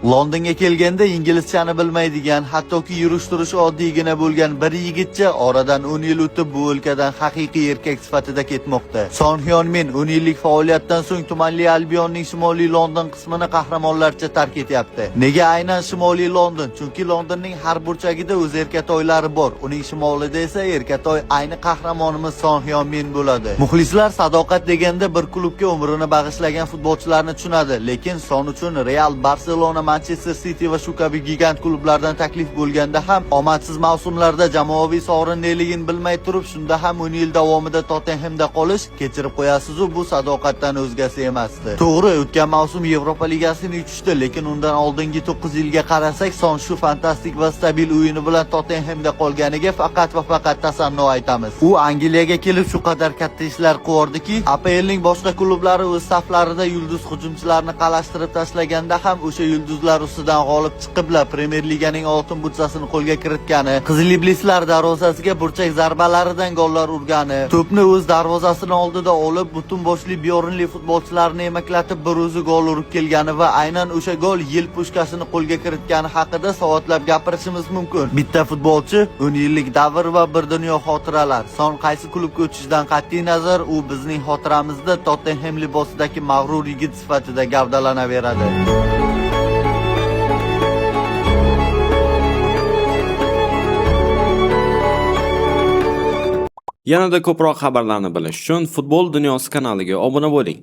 Londonga kelganda inglizchani bilmaydigan, hattoki yurish-turishi oddiygina bo'lgan bir yigitcha oradan 10 yil o'tib bu o'lkadan haqiqiy erkak sifatida ketmoqda. Son Hyon-min 10 yillik faoliyatdan so'ng tumanli Albionning shimoliy London qismini qahramonlarcha tark etyapti. Nega aynan shimoliy London? Chunki Londonning har burchagida o'z erkatoylari bor. Uning shimolida esa erkatoy ayni qahramonimiz Son Hyon-min bo'ladi. Muxlislar sadoqat deganda bir klubga umrini bag'ishlagan futbolchilarni tushunadi, lekin Son uchun Real, Barselona, Manchester City va shu kabi gigant klublardan taklif bo'lganda ham omadsiz mavsumlarda jamoaviy sovrin neligini bilmay turib, shunda ham 10 yil davomida Tottenhamda qolish, kechirib qo'yasiz-u, bu sadoqatdan o'zgasi emasdi. To'g'ri, o'tgan mavsum Yevropa ligasini yutishdi, lekin undan oldingi 9 yilga qarasak, Son shu fantastik va stabil o'yini bilan Tottenhamda qolganiga faqat va faqat tasanno aytamiz. U Angliyaga kelib shu qadar katta ishlar qildiki, APLning boshqa klublari o'z saflarida yulduz hujumchilarni qalashtirib tashlaganda ham o'sha yulduzlar ustidan g'olib chiqiblar Premier Liganing oltin butsasini qo'lga kiritgani, Qizil iblislar darvozasiga burchak zarbalaridan gollar urgani, to'pni o'z darvozasini oldida olib, butun boshli Byornli futbolchilarni emaklatib bir o'zi gol urib kelgani va aynan o'sha gol yil pushkasini qo'lga kiritgani haqida soatlab gapirishimiz mumkin. Bitta futbolchi, 10 yillik davr va bir dunyo xotiralar. Son qaysi klubga o'tishidan qat'iy nazar, u bizning xotiramizda Tottenham libosidagi mag'rur yigit sifatida gavdalanaveradi. Yanada ko'proq xabarlarni bilish uchun Futbol dunyosi kanaliga obuna bo'ling.